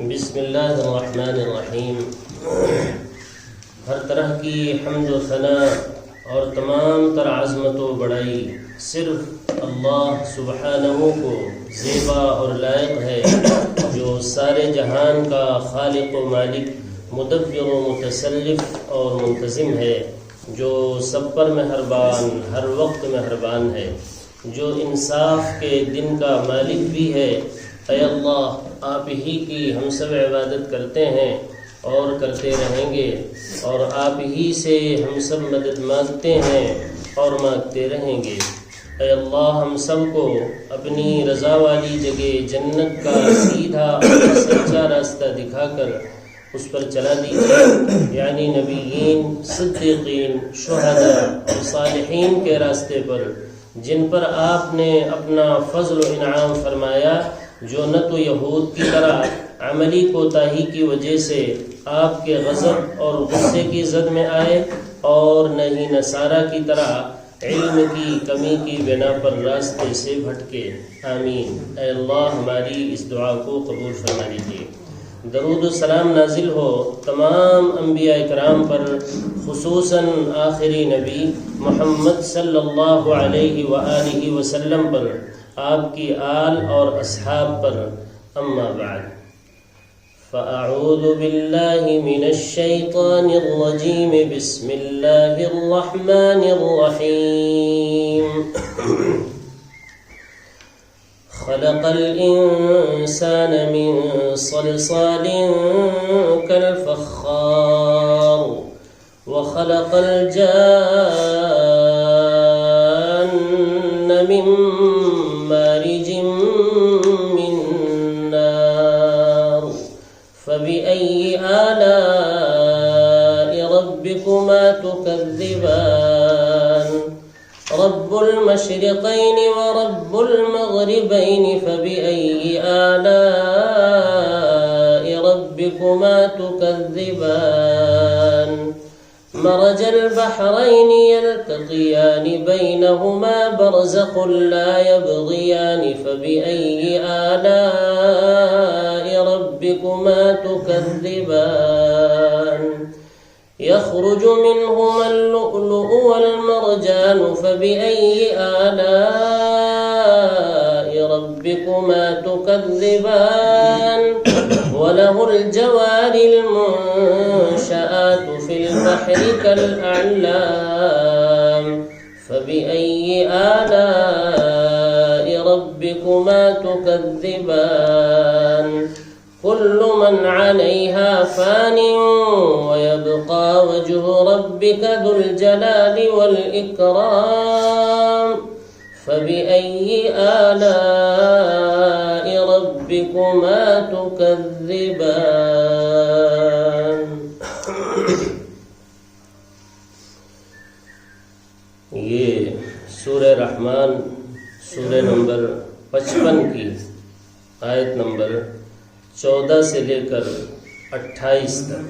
بسم اللہ الرحمن الرحیم۔ ہر طرح کی حمد و ثنا اور تمام تر عظمت و بڑائی صرف اللہ سبحانہ کو زیبا اور لائق ہے، جو سارے جہان کا خالق و مالک، مدبر و متصرف اور منتظم ہے، جو سب پر مہربان، ہر وقت مہربان ہے، جو انصاف کے دن کا مالک بھی ہے۔ اے اللہ، آپ ہی کی ہم سب عبادت کرتے ہیں اور کرتے رہیں گے، اور آپ ہی سے ہم سب مدد مانگتے ہیں اور مانگتے رہیں گے۔ اے اللہ، ہم سب کو اپنی رضا والی جگہ جنت کا سیدھا اور سچا راستہ دکھا کر اس پر چلا دیجیے، یعنی نبیین، صدیقین، شہداء اور صالحین کے راستے پر، جن پر آپ نے اپنا فضل و انعام فرمایا، جو نہ تو یہود کی طرح عملی کوتاہی کی وجہ سے آپ کے غضب اور غصے کی زد میں آئے، اور نہ ہی نصارہ کی طرح علم کی کمی کی بنا پر راستے سے بھٹکے۔ آمین۔ اے اللہ، ہماری اس دعا کو قبول فرما لیجیے۔ درود و سلام نازل ہو تمام انبیاء اکرام پر، خصوصاً آخری نبی محمد صلی اللہ علیہ وآلہ وسلم پر، آپ کی آل اور اصحاب پر۔ اما بعد، فاعوذ باللہ من الشیطان الرجیم، بسم اللہ الرحمن الرحیم۔ خلق الانسان من صلصال كالفخار، وخلق الجان من مارج من نار، فبأي آلاء ربكما تكذبان؟ رب المشرقين ورب المغربين، فبأي آلاء ربكما تكذبان؟ مرج البحرين يلتقيان، بينهما برزخ لا يبغيان، فبأي آلاء ربكما تكذبان؟ يخرج منهما اللؤلؤ والمرجان، فبأي آلاء ربكما تكذبان؟ وله الجوار المنشآت في البحر كالأعلام، فبأي آلاء ربكما تكذبان؟ كل من عليها فان، ويبقى وجه ربك ذو الجلال والإكرام، فبأي آلاء ربكما تكذبان؟ یہ سورہ رحمان، سورہ نمبر 55 کی آیت نمبر 14 سے لے کر 28 تک۔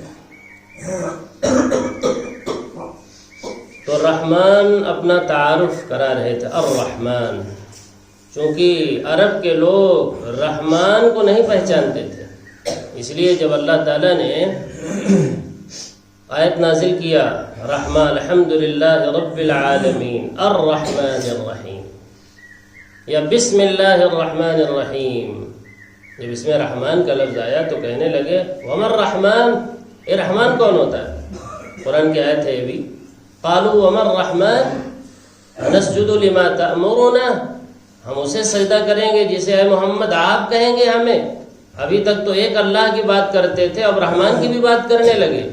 تو رحمان اپنا تعارف کرا رہے تھے، الرحمن، چونکہ عرب کے لوگ رحمان کو نہیں پہچانتے تھے، اس لیے جب اللہ تعالیٰ نے آیت نازل کیا، رحمان الحمدللہ رب العالمین الرحمن الرحیم، یا بسم اللہ الرحمن الرحیم، جب اس میں رحمان کا لفظ آیا تو کہنے لگے وما الرحمن، یہ رحمان کون ہوتا ہے؟ قرآن کی آیت ہے یہ بھی، قالوا وما الرحمن نسجد لما تأمرنا، ہم اسے سجدہ کریں گے جسے اے محمد آپ کہیں گے ہمیں۔ ابھی تک تو ایک اللہ کی بات کرتے تھے، اب رحمان کی بھی بات کرنے لگے،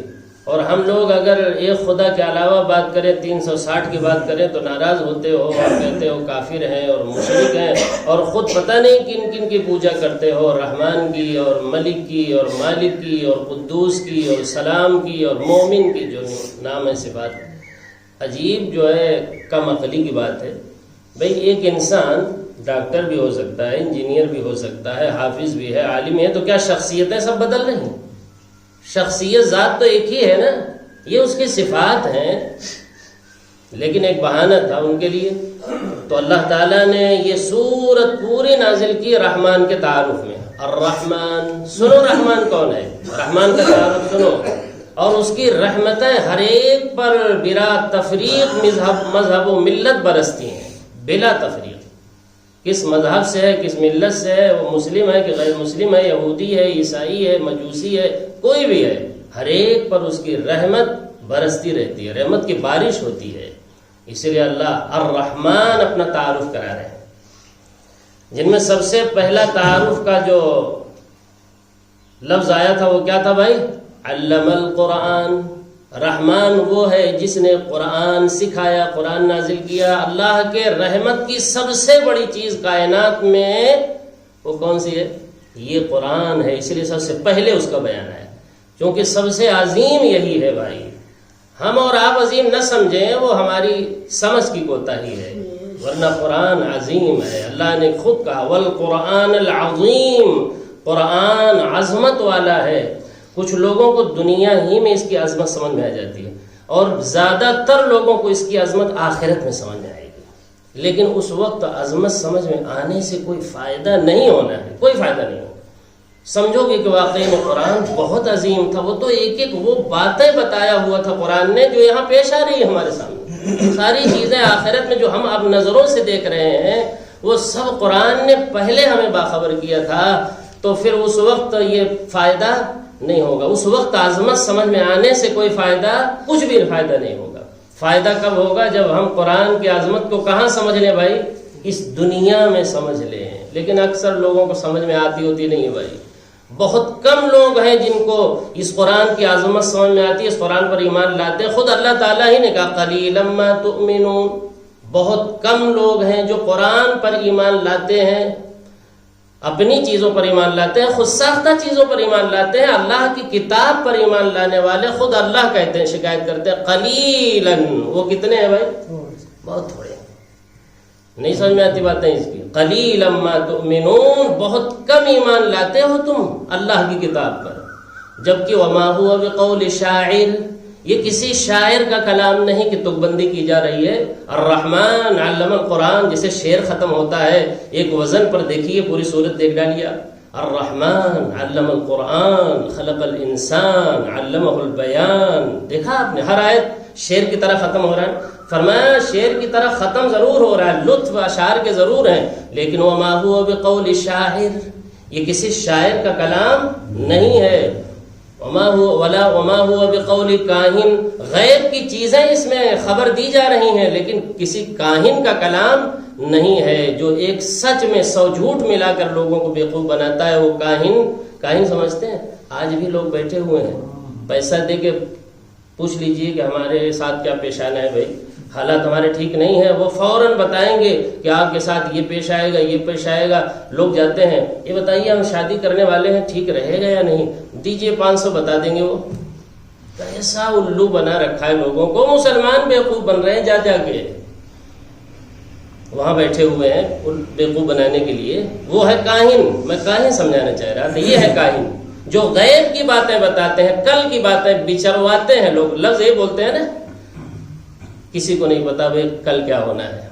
اور ہم لوگ اگر ایک خدا کے علاوہ بات کریں، 360 کی بات کریں تو ناراض ہوتے ہو اور کہتے ہو کافر ہیں اور مشرک ہیں، اور خود پتہ نہیں کن کن کی پوجا کرتے ہو، رحمان کی اور ملک کی اور مالک کی اور قدوس کی اور سلام کی اور مومن کی، جو نام ہے صفات۔ عجیب جو ہے کم عقلی کی بات ہے۔ بھئی ایک انسان ڈاکٹر بھی ہو سکتا ہے، انجینئر بھی ہو سکتا ہے، حافظ بھی ہے، عالم ہے، تو کیا شخصیتیں سب بدل رہی ہیں؟ شخصیت ذات تو ایک ہی ہے نا، یہ اس کی صفات ہیں، لیکن ایک بہانہ تھا ان کے لیے۔ تو اللہ تعالیٰ نے یہ سورت پوری نازل کی رحمان کے تعارف میں، الرحمن، سنو رحمان کون ہے، رحمان کا تعارف سنو، اور اس کی رحمتیں ہر ایک پر بلا تفریق مذہب و ملت برستی ہیں، بلا تفریق، کس مذہب سے ہے، کس ملت سے ہے، وہ مسلم ہے کہ غیر مسلم ہے، یہودی ہے، عیسائی ہے، مجوسی ہے، کوئی بھی ہے، ہر ایک پر اس کی رحمت برستی رہتی ہے، رحمت کی بارش ہوتی ہے۔ اسی لیے اللہ الرحمن اپنا تعارف کرا رہے ہیں، جن میں سب سے پہلا تعارف کا جو لفظ آیا تھا وہ کیا تھا بھائی؟ علم القرآن۔ رحمان وہ ہے جس نے قرآن سکھایا، قرآن نازل کیا۔ اللہ کے رحمت کی سب سے بڑی چیز کائنات میں وہ کون سی ہے؟ یہ قرآن ہے، اسی لیے سب سے پہلے اس کا بیان ہے، کیونکہ سب سے عظیم یہی ہے بھائی۔ ہم اور آپ عظیم نہ سمجھیں، وہ ہماری سمجھ کی کوتاہی ہے، ورنہ قرآن عظیم ہے۔ اللہ نے خود کہا والقرآن العظیم، قرآن عظمت والا ہے۔ کچھ لوگوں کو دنیا ہی میں اس کی عظمت سمجھ میں آ جاتی ہے، اور زیادہ تر لوگوں کو اس کی عظمت آخرت میں سمجھ میں آئے گی، لیکن اس وقت عظمت سمجھ میں آنے سے کوئی فائدہ نہیں ہونا ہے، کوئی فائدہ نہیں ہوگا۔ سمجھو گے کہ واقعی میں قرآن بہت عظیم تھا، وہ تو ایک ایک وہ باتیں بتایا ہوا تھا قرآن نے جو یہاں پیش آ رہی ہے ہمارے سامنے، ساری چیزیں آخرت میں جو ہم اب نظروں سے دیکھ رہے ہیں وہ سب قرآن نے پہلے ہمیں باخبر کیا تھا، تو پھر اس وقت یہ فائدہ نہیں ہوگا، اس وقت عظمت سمجھ میں آنے سے کوئی فائدہ، کچھ بھی فائدہ نہیں ہوگا۔ فائدہ کب ہوگا؟ جب ہم قرآن کی عظمت کو کہاں سمجھ لیں بھائی؟ اس دنیا میں سمجھ لیں، لیکن اکثر لوگوں کو سمجھ میں آتی ہوتی نہیں ہے بھائی۔ بہت کم لوگ ہیں جن کو اس قرآن کی عظمت سمجھ میں آتی ہے، اس قرآن پر ایمان لاتے ہیں۔ خود اللہ تعالیٰ ہی نے کہا قلیلا ما تؤمنون، بہت کم لوگ ہیں جو قرآن پر ایمان لاتے ہیں، اپنی چیزوں پر ایمان لاتے ہیں، خود ساختہ چیزوں پر ایمان لاتے ہیں۔ اللہ کی کتاب پر ایمان لانے والے خود اللہ کہتے ہیں، شکایت کرتے ہیں قلیلاً، وہ کتنے ہیں بھائی؟ بہت تھوڑے ہیں، نہیں سمجھ میں آتی باتیں اس کی۔ قلیلا ما تؤمنون، بہت کم ایمان لاتے ہو تم اللہ کی کتاب پر، جبکہ وما هو بقول شاعر، یہ کسی شاعر کا کلام نہیں کہ تک بندی کی جا رہی ہے۔ الرحمن علم القرآن، جیسے شعر ختم ہوتا ہے ایک وزن پر دیکھیے، پوری صورت دیکھ ڈالیے۔ الرحمن علم القرآن خلق الانسان علمہ البیان، دیکھا آپ نے، ہر آیت شعر کی طرح ختم ہو رہا ہے۔ فرمایا شعر کی طرح ختم ضرور ہو رہا ہے، لطف اشعار کے ضرور ہیں، لیکن وما هو بقول شاعر، یہ کسی شاعر کا کلام نہیں ہے۔ وما هو بقول کاہن، غیب کی چیزیں اس میں خبر دی جا رہی ہیں، لیکن کسی کاہن کا کلام نہیں ہے جو ایک سچ میں 100 جھوٹ ملا کر لوگوں کو بیوقوف بناتا ہے، وہ کاہن سمجھتے ہیں۔ آج بھی لوگ بیٹھے ہوئے ہیں، پیسہ دے کے پوچھ لیجئے کہ ہمارے ساتھ کیا پیش آنا ہے بھائی، حالات ہمارے ٹھیک نہیں ہیں، وہ فوراً بتائیں گے کہ آپ کے ساتھ یہ پیش آئے گا، یہ پیش آئے گا۔ لوگ جاتے ہیں، یہ بتائیے ہم شادی کرنے والے ہیں، ٹھیک رہے گا یا نہیں، دیجئے 500 بتا دیں گے۔ وہ ایسا الو بنا رکھا ہے لوگوں کو، مسلمان بیوقوف بن رہے ہیں، جا کے وہاں بیٹھے ہوئے ہیں بیوقوف بنانے کے لیے۔ وہ ہے کاہن، میں کاہن سمجھانا چاہ رہا تھا، یہ ہے کاہن جو غیب کی باتیں بتاتے ہیں، کل کی باتیں بچرواتے ہیں۔ لوگ لفظ یہ بولتے ہیں نا، کسی کو نہیں پتا بھائی کل کیا ہونا ہے۔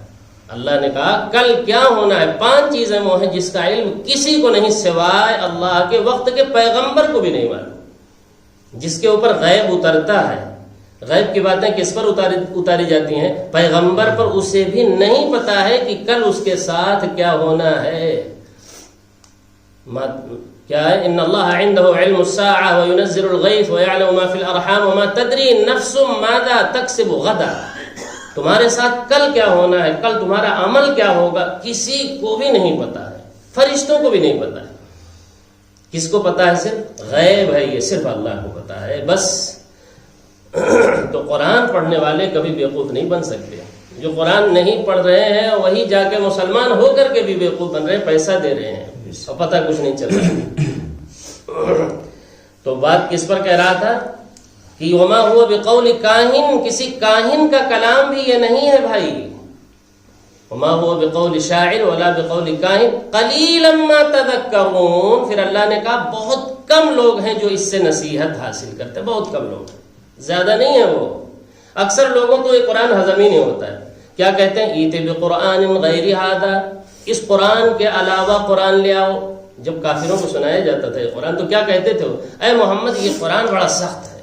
اللہ نے کہا کل کیا ہونا ہے، 5 چیزیں وہ ہیں جس کا علم کسی کو نہیں سوائے اللہ کے، وقت کے پیغمبر کو بھی نہیں معلوم، جس کے اوپر غیب اترتا ہے۔ غیب کی باتیں کس پر اتاری جاتی ہیں؟ پیغمبر پر، اسے بھی نہیں پتا ہے کہ کل اس کے ساتھ کیا ہونا ہے۔ کیا ہے؟ ان اللہ عنده علم الساعة وينزل الغيث ويعلم ما في الارحام وما تدري نفس ماذا تكسب غدا۔ تمہارے ساتھ کل کیا ہونا ہے، کل تمہارا عمل کیا ہوگا، کسی کو بھی نہیں پتا ہے، فرشتوں کو بھی نہیں پتا ہے۔ کس کو پتا ہے؟ صرف غیب ہے، یہ صرف اللہ کو پتا ہے بس۔ تو قرآن پڑھنے والے کبھی بیوقوف نہیں بن سکتے۔ جو قرآن نہیں پڑھ رہے ہیں وہی جا کے مسلمان ہو کر کے بھی بیوقوف بن رہے ہیں، پیسہ دے رہے ہیں اور پتہ کچھ نہیں چل رہا۔ تو بات کس پر کہہ رہا تھا کہ وما ہوا بقول کاہن، کسی کاہن کا کلام بھی یہ نہیں ہے بھائی۔ وما ہوا بقول شاعر ولا بقول کاہن قلیلا ما تذکرون۔ پھر اللہ نے کہا بہت کم لوگ ہیں جو اس سے نصیحت حاصل کرتے ہیں، بہت کم لوگ، زیادہ نہیں ہے وہ۔ اکثر لوگوں کو یہ قرآن ہضم ہی نہیں ہوتا ہے، کیا کہتے ہیں ایت بقرآن غیر ھذا، اس قرآن کے علاوہ قرآن لے آؤ، جب کافروں کو سنایا جاتا تھا یہ قرآن تو کیا کہتے تھے وہ؟ اے محمد یہ قرآن بڑا سخت ہے،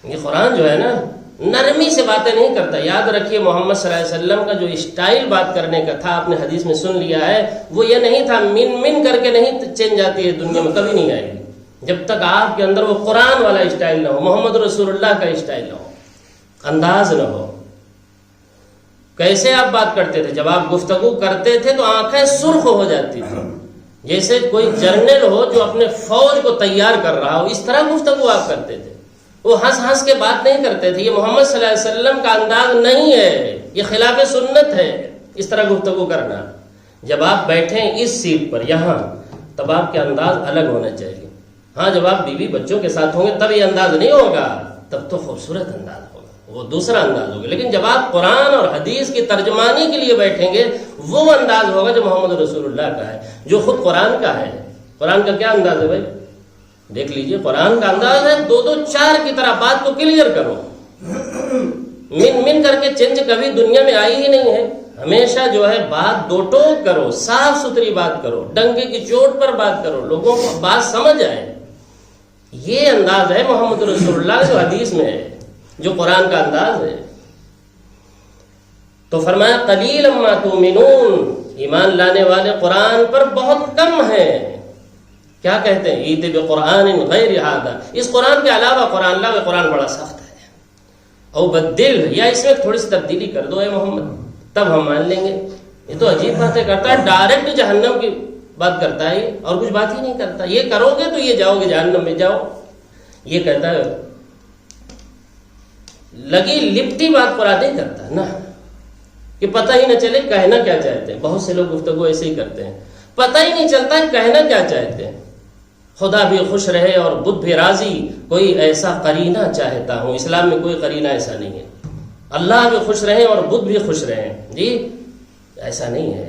یہ قرآن جو ہے نا نرمی سے باتیں نہیں کرتا۔ یاد رکھیے محمد صلی اللہ علیہ وسلم کا جو اسٹائل بات کرنے کا تھا، آپ نے حدیث میں سن لیا ہے، وہ یہ نہیں تھا من کر کے نہیں چینج آتی ہے دنیا میں، کبھی نہیں آئے گی جب تک آپ کے اندر وہ قرآن والا اسٹائل نہ ہو، محمد رسول اللہ کا اسٹائل نہ ہو، انداز نہ ہو۔ کیسے آپ بات کرتے تھے؟ جب آپ گفتگو کرتے تھے تو آنکھیں سرخ ہو جاتی تھی، جیسے کوئی جرنل ہو جو اپنے فوج کو تیار کر رہا ہو، اس طرح گفتگو آپ کرتے تھے۔ وہ ہنس ہنس کے بات نہیں کرتے تھے، یہ محمد صلی اللہ علیہ وسلم کا انداز نہیں ہے، یہ خلاف سنت ہے اس طرح گفتگو کرنا۔ جب آپ بیٹھیں اس سیٹ پر یہاں، تب آپ کے انداز الگ ہونا چاہیے۔ ہاں جب آپ بیوی بچوں کے ساتھ ہوں گے تب یہ انداز نہیں ہوگا، تب تو خوبصورت انداز ہوگا، وہ دوسرا انداز ہوگا۔ لیکن جب آپ قرآن اور حدیث کی ترجمانی کے لیے بیٹھیں گے، وہ انداز ہوگا جو محمد رسول اللہ کا ہے، جو خود قرآن کا ہے۔ قرآن کا کیا انداز ہے بھائی؟ دیکھ لیجئے، قرآن کا انداز ہے دو چار کی طرح بات کو کلیئر کرو، من کر کے چینج کبھی دنیا میں آئی ہی نہیں ہے۔ ہمیشہ جو ہے بات دو ٹوک کرو، صاف ستھری بات کرو، ڈنگے کی چوٹ پر بات کرو، لوگوں کو بات سمجھ آئے۔ یہ انداز ہے محمد رسول اللہ جو حدیث میں ہے، جو قرآن کا انداز ہے۔ تو فرمایا قلیلا ما تؤمنون، ایمان لانے والے قرآن پر بہت کم ہیں۔ کیا کہتے ہیں؟ ایت بقرآن غیر ھذا، اس قرآن کے علاوہ قرآن لا، قرآن بڑا سخت ہے۔ او بدل، یا اس میں تھوڑی سی تبدیلی کر دو اے محمد، تب ہم مان لیں گے۔ یہ تو عجیب باتیں کرتا ہے، ڈائریکٹ جہنم کی بات کرتا ہے اور کچھ بات ہی نہیں کرتا۔ یہ کرو گے تو یہ جاؤ گے جہنم میں، جاؤ۔ یہ کہتا ہے لگی لپٹی بات قرآن نہیں کرتا نا، کہ پتہ ہی نہ چلے کہنا کیا چاہتے ہیں۔ بہت سے لوگ گفتگو ایسے ہی کرتے ہیں، پتہ ہی نہیں چلتا کہنا کیا چاہتے ہیں۔ خدا بھی خوش رہے اور بدھ بھی راضی، کوئی ایسا قرینہ چاہتا ہوں۔ اسلام میں کوئی قرینہ ایسا نہیں ہے، اللہ بھی خوش رہے اور بدھ بھی خوش رہے، جی ایسا نہیں ہے۔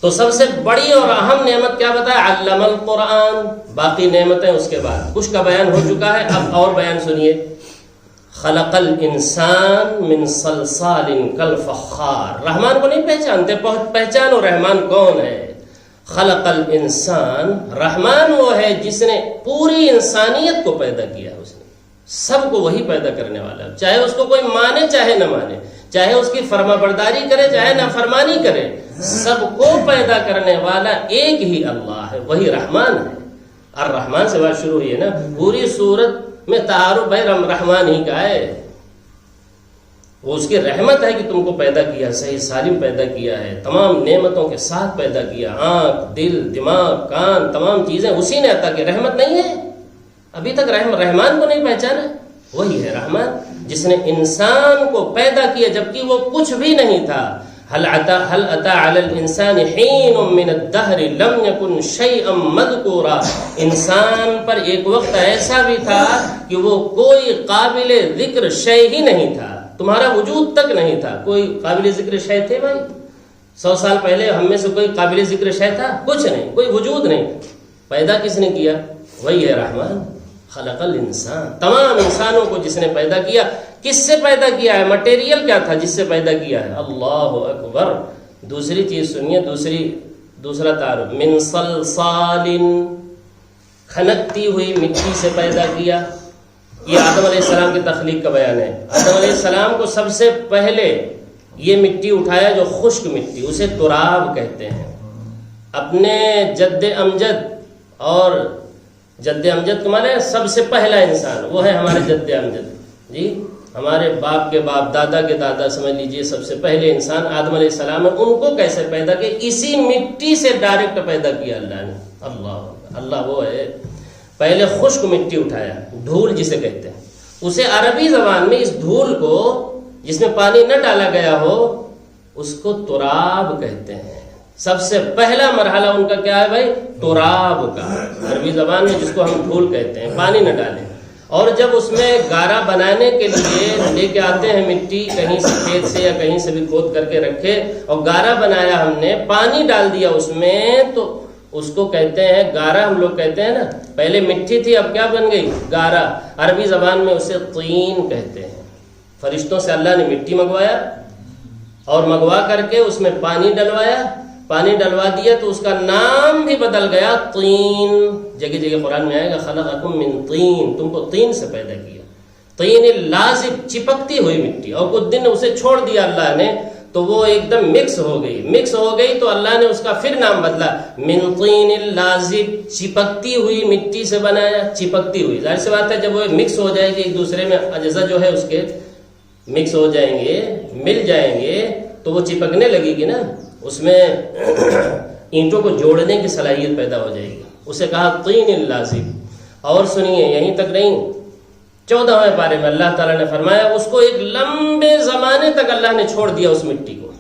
تو سب سے بڑی اور اہم نعمت کیا بتایا؟ علم القرآن۔ باقی نعمتیں اس کے بعد، کچھ کا بیان ہو چکا ہے، اب اور بیان سنیے۔ خلق الانسان من صلصال کالفخار، رحمان کو نہیں پہچانتے؟ پہچانو رحمان کون ہے۔ خلق الانسان، رحمان وہ ہے جس نے پوری انسانیت کو پیدا کیا، اس نے سب کو وہی پیدا کرنے والا، چاہے اس کو کوئی مانے چاہے نہ مانے، چاہے اس کی فرما برداری کرے چاہے نافرمانی کرے، سب کو پیدا کرنے والا ایک ہی اللہ ہے، وہی رحمان ہے۔ الرحمان سے بات شروع ہوئی ہے نا، پوری سورت میں تعارف ہے رحمان ہی کا ہے۔ وہ اس کی رحمت ہے کہ تم کو پیدا کیا، صحیح سالم پیدا کیا ہے، تمام نعمتوں کے ساتھ پیدا کیا، آنکھ، دل، دماغ، کان، تمام چیزیں اسی نے عطا کی۔ رحمت نہیں ہے؟ ابھی تک رحمان کو نہیں پہچانا؟ وہی ہے رحمان جس نے انسان کو پیدا کیا جبکہ وہ کچھ بھی نہیں تھا۔ هل اتى على الانسان حين من الدهر لم يكن شيئا مذكورا، انسان پر ایک وقت ایسا بھی تھا کہ وہ کوئی قابل ذکر شے ہی نہیں تھا، تمہارا وجود تک نہیں تھا۔ کوئی قابل ذکر شے تھے بھائی؟ 100 سال پہلے ہم میں سے کوئی قابل ذکر شے تھا؟ کچھ نہیں، کوئی وجود نہیں۔ پیدا کس نے کیا؟ وہی ہے رحمان۔ خلق الانسان، تمام انسانوں کو جس نے پیدا کیا، کس سے پیدا کیا ہے؟ مٹیریل کیا تھا جس سے پیدا کیا ہے؟ اللہ اکبر۔ دوسری چیز سنیے، دوسرا تعارف، من صلصال، کھنکتی ہوئی مٹی سے پیدا کیا۔ یہ آدم علیہ السلام کی تخلیق کا بیان ہے۔ آدم علیہ السلام کو سب سے پہلے یہ مٹی اٹھایا جو خشک مٹی، اسے تراب کہتے ہیں۔ اپنے جد امجد، اور جد امجد کو مانے سب سے پہلا انسان وہ ہے ہمارے جد امجد، جی ہمارے باپ کے باپ، دادا کے دادا، سمجھ لیجئے سب سے پہلے انسان آدم علیہ السلام ہے۔ ان کو کیسے پیدا کیا؟ اسی مٹی سے ڈائریکٹ پیدا کیا اللہ نے۔ اللہ وہ ہے، پہلے خشک مٹی اٹھایا، دھول جسے کہتے ہیں، اسے عربی زبان میں اس دھول کو جس میں پانی نہ ڈالا گیا ہو اس کو تراب کہتے ہیں۔ سب سے پہلا مرحلہ ان کا کیا ہے بھائی؟ تراب کا، عربی زبان میں جس کو ہم دھول کہتے ہیں، پانی نہ ڈالیں۔ اور جب اس میں گارا بنانے کے لیے لے کے آتے ہیں مٹی کہیں سے، کھیت سے یا کہیں سے بھی کھود کر کے رکھے، اور گارا بنایا ہم نے، پانی ڈال دیا اس میں، تو اس کو کہتے ہیں گارا۔ ہم لوگ کہتے ہیں نا پہلے مٹی تھی اب کیا بن گئی؟ گارا۔ عربی زبان میں اسے طین کہتے ہیں۔ فرشتوں سے اللہ نے مٹی منگوایا اور منگوا کر کے اس میں پانی ڈلوایا، پانی ڈلوا دیا تو اس کا نام بھی بدل گیا طین. جگہ جگہ قرآن میں آئے گا خلقکم من طین، تم کو طین سے پیدا کیا. طین لازب، چپکتی ہوئی مٹی. اور کچھ دن اسے چھوڑ دیا اللہ نے تو وہ ایک دم مکس ہو گئی تو اللہ نے اس کا پھر نام بدلا، من طین لازب، چپکتی ہوئی مٹی سے بنایا. چپکتی ہوئی، ظاہر سی بات ہے جب وہ مکس ہو جائے گی ایک دوسرے میں، اجزاء جو ہے اس کے مکس ہو جائیں گے، مل جائیں گے تو وہ چپکنے لگے گی نا، اس میں اینٹوں کو جوڑنے کی صلاحیت پیدا ہو جائے گی. اسے کہا طین لازب. اور سنیے، یہیں تک نہیں، 14ویں پارے میں اللہ تعالیٰ نے فرمایا اس کو ایک لمبے زمانے تک اللہ نے چھوڑ دیا، اس مٹی کو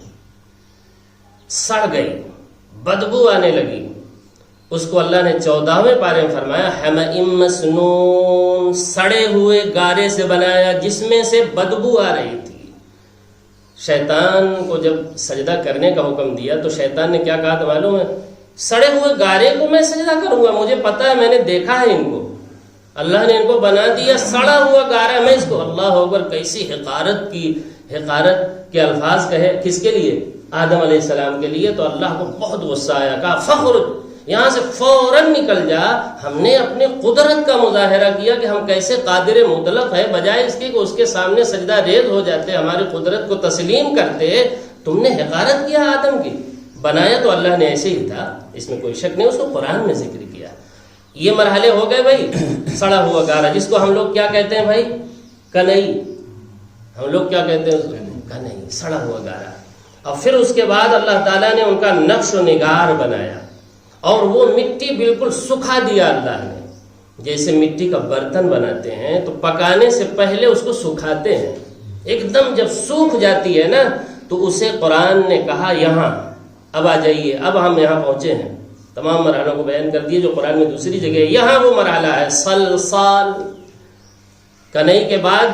سڑ گئی، بدبو آنے لگی. اس کو اللہ نے 14ویں پارے میں فرمایا حمإ مسنون، سڑے ہوئے گارے سے بنایا جس میں سے بدبو آ رہی تھی. شیطان کو جب سجدہ کرنے کا حکم دیا تو شیطان نے کیا کہا تو معلوم ہے؟ سڑے ہوئے گارے کو میں سجدہ کروں گا، مجھے پتا ہے، میں نے دیکھا ہے ان کو، اللہ نے ان کو بنا دیا سڑا ہوا گارا، میں اس کو. اللہ اکبر، کیسی حقارت کے الفاظ کہے. کس کے لیے؟ آدم علیہ السلام کے لیے. تو اللہ کو بہت غصہ آیا، کہا فخر، یہاں سے فوراً نکل جا. ہم نے اپنے قدرت کا مظاہرہ کیا کہ ہم کیسے قادر مطلق ہے، بجائے اس کے کہ اس کے سامنے سجدہ ریز ہو جاتے، ہماری قدرت کو تسلیم کرتے. تم نے حقارت کیا آدم کی. بنایا تو اللہ نے ایسے ہی تھا، اس میں کوئی شک نہیں، اس کو قرآن میں ذکر کیا. یہ مرحلے ہو گئے بھائی. سڑا ہوا گارا، جس کو ہم لوگ کیا کہتے ہیں بھائی؟ کنئی. ہم لوگ کیا کہتے ہیں؟ کنئی، سڑا ہوا گارا. اور پھر اس کے بعد اللہ تعالیٰ نے ان کا نقش و نگار بنایا اور وہ مٹی بالکل سکھا دیا اللہ نے. جیسے مٹی کا برتن بناتے ہیں تو پکانے سے پہلے اس کو سکھاتے ہیں، ایک دم جب سوکھ جاتی ہے نا تو اسے قرآن نے کہا یہاں اب آ جائیے. اب ہم یہاں پہنچے ہیں، تمام مرحلوں کو بیان کر دیے جو قرآن میں دوسری جگہ ہے. یہاں وہ مرحلہ ہے صلصال. کنئی کے بعد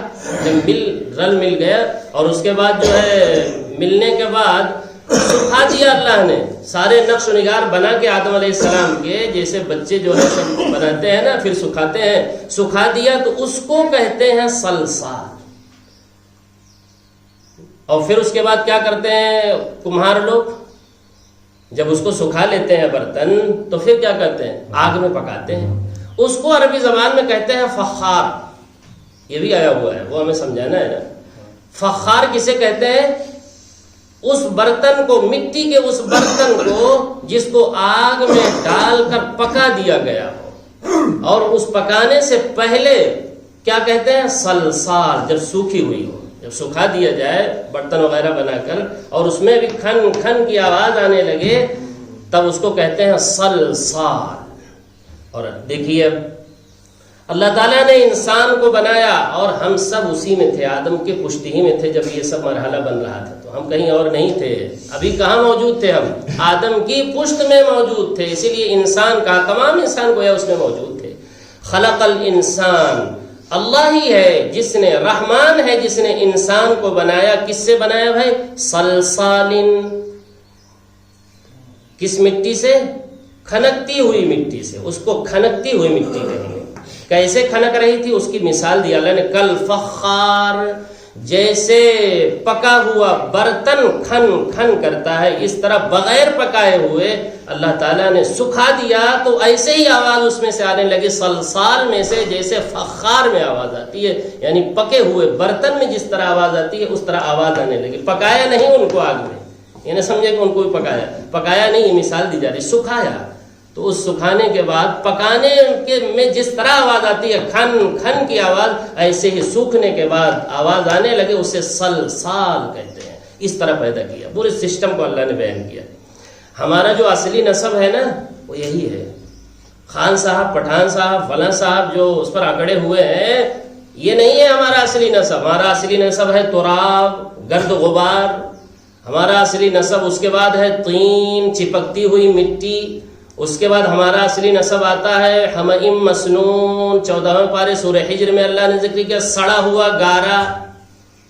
جب مل گیا اور اس کے بعد جو ہے ملنے کے بعد سکھا دیا اللہ نے. سارے نقش و نگار بنا کے آدم علیہ السلام کے جیسے بچے جو ہے سب بناتے ہیں نا، پھر سکھاتے ہیں، سکھا دیا تو اس کو کہتے ہیں صلصال. اور پھر اس کے بعد کیا کرتے ہیں کمہار لوگ؟ جب اس کو سکھا لیتے ہیں برتن تو پھر کیا کرتے ہیں؟ آگ میں پکاتے ہیں. اس کو عربی زبان میں کہتے ہیں فخار. یہ بھی آیا ہوا ہے، وہ ہمیں سمجھانا ہے نا. فخار کسے کہتے ہیں؟ اس برتن کو، مٹی کے اس برتن کو جس کو آگ میں ڈال کر پکا دیا گیا ہو، اور اس پکانے سے پہلے کیا کہتے ہیں؟ صلصال. جب سوکھی ہوئی ہو، جب سکھا دیا جائے برتن وغیرہ بنا کر اور اس میں بھی کھن کھن کی آواز آنے لگے، تب اس کو کہتے ہیں صلصال. اور دیکھیے اللہ تعالیٰ نے انسان کو بنایا اور ہم سب اسی میں تھے، آدم کے پشت ہی میں تھے جب یہ سب مرحلہ بن رہا تھا. تو ہم کہیں اور نہیں تھے، ابھی کہاں موجود تھے؟ ہم آدم کی پشت میں موجود تھے. اسی لیے انسان کا، تمام انسان گویا اس میں موجود تھے. خلق الانسان، اللہ ہی ہے جس نے، رحمان ہے جس نے انسان کو بنایا. کس سے بنایا بھائی؟ صلصال. کس مٹی سے؟ کھنکتی ہوئی مٹی سے. اس کو کھنکتی ہوئی مٹی کہیں گے. کیسے کھنک رہی تھی اس کی مثال دی اللہ نے، کل فخار، جیسے پکا ہوا برتن کھن کھن کرتا ہے اس طرح بغیر پکائے ہوئے اللہ تعالیٰ نے سکھا دیا تو ایسے ہی آواز اس میں سے آنے لگی. صلصال میں سے جیسے فخار میں آواز آتی ہے، یعنی پکے ہوئے برتن میں جس طرح آواز آتی ہے اس طرح آواز آنے لگی. پکایا نہیں ان کو آگ میں، یہ نہ سمجھے کہ ان کو بھی پکایا نہیں، یہ مثال دی جا رہی، سکھایا. تو اس سکھانے کے بعد پکانے کے میں جس طرح آواز آتی ہے کھن کھن کی آواز، ایسے ہی سوکھنے کے بعد آواز آنے لگے، اسے صلصال کہتے ہیں. اس طرح پیدا کیا، پورے سسٹم کو اللہ نے بیان کیا. ہمارا جو اصلی نسب ہے نا وہ یہی ہے. خان صاحب، پٹھان صاحب، فلاں صاحب جو اس پر اکڑے ہوئے ہیں، یہ نہیں ہے ہمارا اصلی نسب. ہمارا اصلی نسب ہے تراب، گرد غبار. ہمارا اصلی نسب اس کے بعد ہے طین، چپکتی ہوئی مٹی. اس کے بعد ہمارا اصلی نسب آتا ہے حمإ مسنون. 14ویں پارے سورہ حجر میں اللہ نے ذکر کیا سڑا ہوا گارا.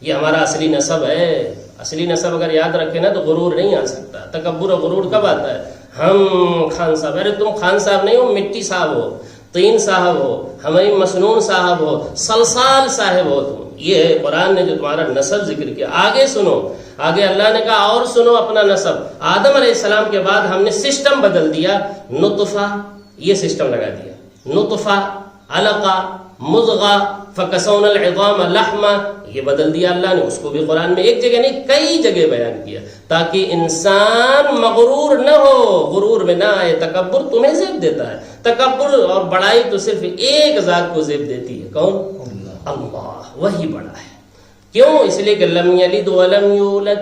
یہ ہمارا اصلی نسب ہے. اصلی نسب اگر یاد رکھے نا تو غرور نہیں آ سکتا. تکبر و غرور کب آتا ہے؟ ہم خان صاحب، ارے تم خان صاحب نہیں ہو، مٹی صاحب ہو. طین صاحب ہو، حمیم مسنون صاحب ہو، صلصال صاحب ہو تم. یہ ہے قرآن نے جو تمہارا نسب ذکر کیا. آگے سنو، آگے اللہ نے کہا اور سنو اپنا نسب. آدم علیہ السلام کے بعد ہم نے سسٹم بدل دیا. نطفہ، یہ سسٹم لگا دیا. نطفہ، علقہ، مضغہ، فکسونا العظام لحما، یہ بدل دیا اللہ نے. اس کو بھی قرآن میں ایک جگہ نہیں کئی جگہ بیان کیا تاکہ انسان مغرور نہ ہو، غرور میں نہ آئے. تکبر تمہیں زیب دیتا ہے. تکبر اور بڑائی تو صرف ایک ذات کو زیب دیتی ہے. کون؟ اللہ. وہی بڑا ہے. کیوں؟ اس لیے کہ لم یلد ولم یولد،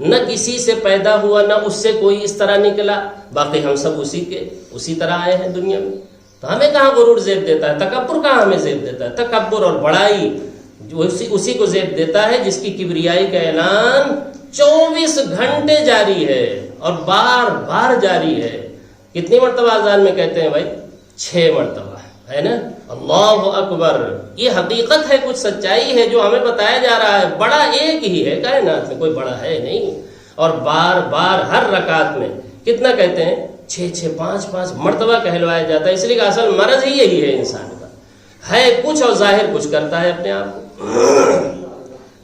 نہ کسی سے پیدا ہوا نہ اس سے کوئی اس طرح نکلا. باقی ہم سب اسی طرح آئے ہیں دنیا میں. تو ہمیں کہاں غرور زیب دیتا ہے؟ تکبر کہاں ہمیں زیب دیتا ہے؟ تکبر اور بڑائی اسی کو زیب دیتا ہے جس کی کبریائی کا اعلان 24 گھنٹے جاری ہے اور بار بار جاری ہے. کتنی مرتبہ اذان میں کہتے ہیں بھائی؟ 6 مرتبہ ہے نا. اللہ اکبر. یہ حقیقت ہے، کچھ سچائی ہے جو ہمیں بتایا جا رہا ہے. بڑا ایک ہی ہے کائنات میں، کوئی بڑا ہے نہیں. اور بار بار ہر رکعت میں کتنا کہتے ہیں؟ 6 5 مرتبہ کہلوایا جاتا ہے. اس لیے کہ اصل مرض ہی یہی ہے انسان کا، ہے کچھ اور ظاہر کچھ کرتا ہے اپنے آپ کو.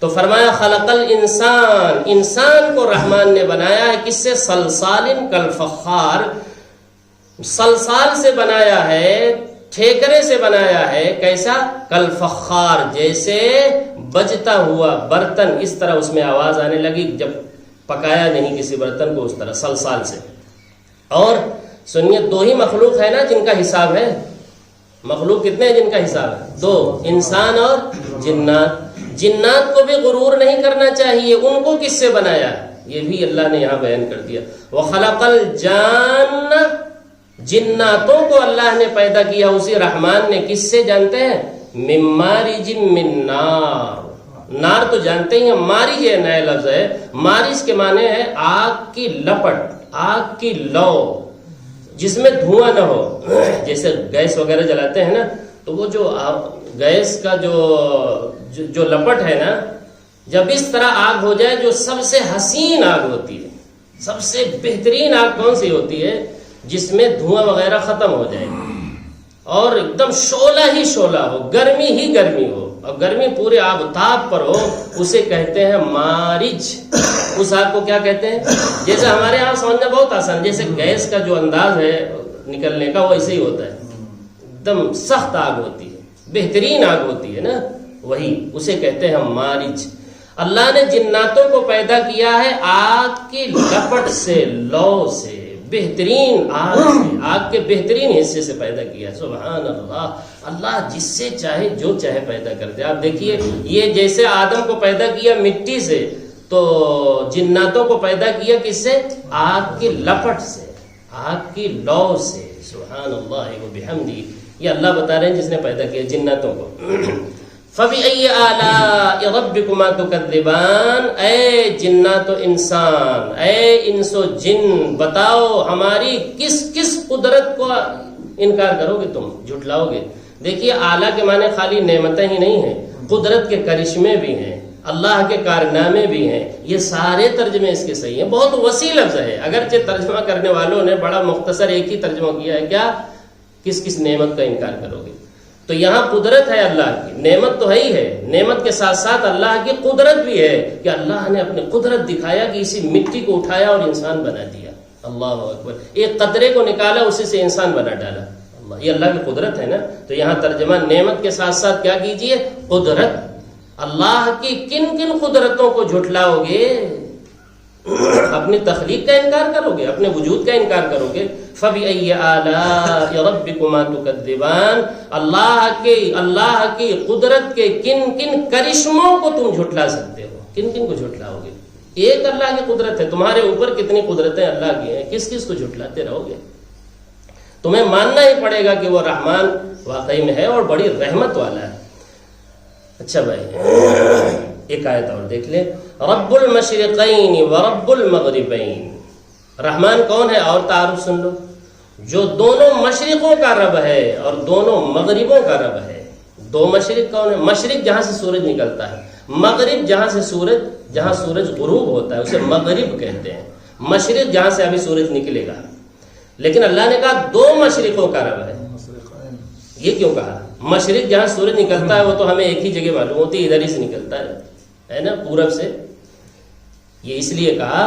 تو فرمایا خلق الانسان، انسان کو رحمان نے بنایا ہے کس سے؟ صلصال کالفخار، صلصال سے بنایا ہے، ٹھیکرے سے بنایا ہے. کیسا؟ کالفخار، جیسے بجتا ہوا برتن، اس طرح اس میں آواز آنے لگی جب پکایا نہیں کسی برتن کو، اس طرح صلصال سے. اور سنیے، 2 ہی مخلوق ہے نا جن کا حساب ہے. مخلوق کتنے ہیں جن کا حساب ہے؟ 2، انسان اور جنات. جنات کو بھی غرور نہیں کرنا چاہیے. ان کو کس سے بنایا؟ یہ بھی اللہ نے یہاں بیان کر دیا. وَخَلَقَ الْجَانَّ، جناتوں کو اللہ نے پیدا کیا اسی رحمان نے کس سے جانتے ہیں؟ مِن مَارِجٍ مِن نار. نار تو جانتے ہی ہیں، مارج یہ نیا لفظ ہے. مارج کے معنی ہے آگ کی لپٹ، آگ کی لو جس میں دھواں نہ ہو. جیسے گیس وغیرہ جلاتے ہیں نا، تو وہ جو گیس کا جو لپٹ ہے نا، جب اس طرح آگ ہو جائے، جو سب سے حسین آگ ہوتی ہے، سب سے بہترین آگ کون سی ہوتی ہے؟ جس میں دھواں وغیرہ ختم ہو جائے اور ایک دم شعلہ ہی شعلہ ہو، گرمی ہی گرمی ہو، اور گرمی پورے آفتاب پر ہو، اسے کہتے ہیں مارج. اس آگ کو کیا کہتے ہیں؟ جیسے ہمارے یہاں سمجھنا بہت آسان، جیسے گیس کا جو انداز ہے نکلنے کا وہ ایسے ہی ہوتا ہے. ایک دم سخت آگ ہوتی ہے، بہترین آگ ہوتی ہے نا، وہی اسے کہتے ہیں مارج. اللہ نے جناتوں کو پیدا کیا ہے آگ کی لپٹ سے، لو سے، بہترین آگ سے، آگ کے بہترین حصے سے پیدا کیا. سبحان اللہ. اللہ جس سے چاہے جو چاہے پیدا کر دے. آپ دیکھیے، یہ جیسے آدم کو پیدا کیا مٹی سے، تو جناتوں کو پیدا کیا کس سے؟ آگ کی لپٹ سے، آگ کی لو سے. سبحان اللہ و بحمدہ. یہ اللہ بتا رہے ہیں جس نے پیدا کیا جناتوں کو. فَبِأَيِّ آلَاءِ رَبِّكُمَا تُكَذِّبَانِ، اے جنات و انسان، اے انس و جن، بتاؤ ہماری کس کس قدرت کو انکار کرو گے، تم جھٹلاؤ گے. دیکھیے، اعلیٰ کے معنی خالی نعمتیں ہی نہیں ہیں، قدرت کے کرشمے بھی ہیں، اللہ کے کارنامے بھی ہیں. یہ سارے ترجمے اس کے صحیح ہیں. بہت وسیع لفظ ہے، اگرچہ ترجمہ کرنے والوں نے بڑا مختصر ایک ہی ترجمہ کیا ہے. کیا؟ کس کس نعمت کا انکار کرو گے. تو یہاں قدرت ہے اللہ کی، نعمت تو ہے ہی ہے، نعمت کے ساتھ ساتھ اللہ کی قدرت بھی ہے کہ اللہ نے اپنی قدرت دکھایا کہ اسی مٹی کو اٹھایا اور انسان بنا دیا. اللہ اکبر. ایک قطرے کو نکالا، اسی سے انسان بنا ڈالا. اللہ، یہ اللہ کی قدرت ہے نا. تو یہاں ترجمہ نعمت کے ساتھ ساتھ کیا کیجئے؟ قدرت. اللہ کی کن کن قدرتوں کو جھٹلاؤ گے؟ اپنی تخلیق کا انکار کرو گے، اپنے وجود کا انکار کرو گے. فَبِأَيِّ آلَاءِ رَبِّكُمَا تُكَذِّبَانِ، اللہ کی قدرت کے کن کن کرشموں کو تم جھٹلا سکتے ہو؟ کن کن کو جھٹلاؤ گے؟ ایک اللہ کی قدرت ہے، تمہارے اوپر کتنی قدرتیں اللہ کی ہیں، کس کس کو جھٹلاتے رہو گے؟ تمہیں ماننا ہی پڑے گا کہ وہ رحمان واقعی میں ہے اور بڑی رحمت والا ہے. اچھا بھائی، ایک آیت اور دیکھ لیں. رب المشرقین ورب المغربین. رحمان کون ہے؟ اور تعارف سن لو. جو دونوں مشرقوں کا رب ہے اور دونوں مغربوں کا رب ہے. 2 مشرق کون ہے؟ مشرق جہاں سے سورج نکلتا ہے، مغرب جہاں سورج غروب ہوتا ہے اسے مغرب کہتے ہیں. مشرق جہاں سے ابھی سورج نکلے گا. لیکن اللہ نے کہا 2 مشرقوں کا رب ہے. یہ کیوں کہا؟ مشرق جہاں سورج نکلتا ہے وہ تو ہمیں ایک ہی جگہ معلوم ہوتی ہے، ادھر ہی سے نکلتا ہے نا، پورب سے. یہ اس لیے کہا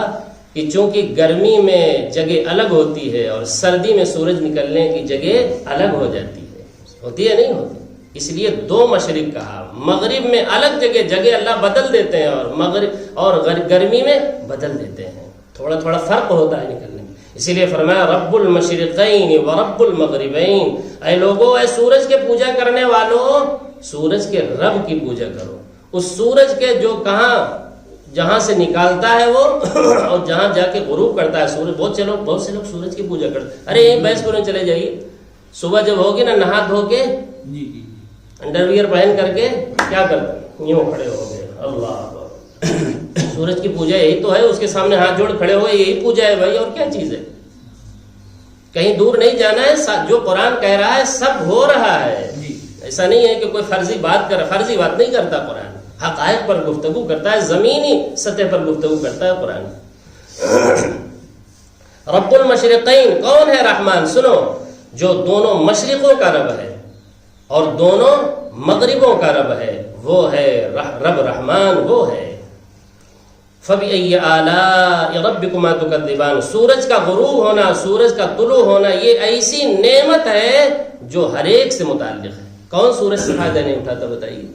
کہ چونکہ گرمی میں جگہ الگ ہوتی ہے اور سردی میں سورج نکلنے کی جگہ الگ ہو جاتی ہے. ہوتی ہے نہیں ہوتی؟ اس لیے دو مشرق کہا. مغرب میں الگ جگہ اللہ بدل دیتے ہیں، اور مغرب اور گرمی میں بدل دیتے ہیں، تھوڑا تھوڑا فرق ہوتا ہے نکلنے میں. اسی لیے فرمایا رب المشرقین و رب المغربین، اے لوگوں، اے سورج کے پوجا کرنے والوں، سورج کے رب کی پوجا کرو. اس سورج کے جو جہاں سے نکالتا ہے وہ اور جہاں جا کے غروب کرتا ہے سورج. بہت سے لوگ سورج کی پوجا کرتے ہیں. ارے ایک بحث پورے چلے جائیے، صبح جب ہوگی نا نہا دھو کے انڈر ویئر پہن کر کے کیا کرتے یوں کھڑے ہو گئے، اللہ سورج کی پوجا یہی تو ہے، اس کے سامنے ہاتھ جوڑ کھڑے ہوئے، یہی پوجا ہے بھائی، اور کیا چیز ہے؟ کہیں دور نہیں جانا ہے، جو قرآن کہہ رہا ہے سب ہو رہا ہے. ایسا نہیں ہے کہ کوئی فرضی بات نہیں کرتا قرآن، حقائق پر گفتگو کرتا ہے، زمینی سطح پر گفتگو کرتا ہے قرآن. رب المشرقین کون ہے؟ رحمان. سنو، جو دونوں مشرقوں کا رب ہے اور دونوں مغربوں کا رب ہے، وہ ہے رب رحمان، وہ ہے. فَبِأَيِّ آلَاءِ رَبِّكُمَا تُكَذِّبَانِ. سورج کا غروب ہونا، سورج کا طلوع ہونا، یہ ایسی نعمت ہے جو ہر ایک سے متعلق ہے. کون سورج سے فائدہ نہیں اٹھاتا بتائیے؟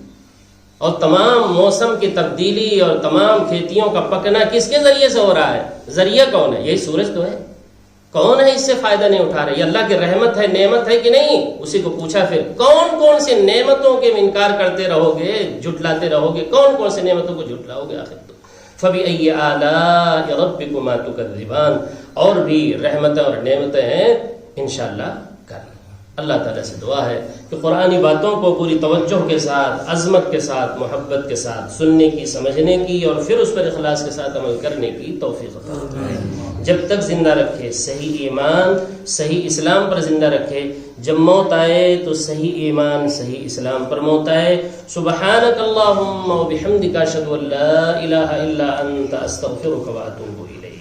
اور تمام موسم کی تبدیلی اور تمام کھیتیوں کا پکنا کس کے ذریعے سے ہو رہا ہے؟ ذریعہ کون ہے؟ یہی سورج تو ہے. کون ہے اس سے فائدہ نہیں اٹھا رہے؟ یہ اللہ کی رحمت ہے، نعمت ہے کہ نہیں؟ اسی کو پوچھا پھر کون سی نعمتوں کے انکار کرتے رہو گے، جھٹلاتے رہو گے؟ کون سی نعمتوں کو جھٹلاؤ گے آخر تو؟ فَبِأَيِّ آلَاءِ رَبِّكُمَا تُكَذِّبَانِ. اور بھی رحمتیں اور نعمتیں ہیں انشاءاللہ کل. اللہ تعالیٰ سے دعا ہے کہ قرآنی باتوں کو پوری توجہ کے ساتھ، عظمت کے ساتھ، محبت کے ساتھ سننے کی، سمجھنے کی اور پھر اس پر اخلاص کے ساتھ عمل کرنے کی توفیق عطا فرمائے. جب تک زندہ رکھے صحیح ایمان، صحیح اسلام پر زندہ رکھے. جب موت آئے تو صحیح ایمان، صحیح اسلام پر موت آئے. سبحانک اللہم و بحمدک اشہد ان لا الہ الا انت استغفرک و اتوب الیک.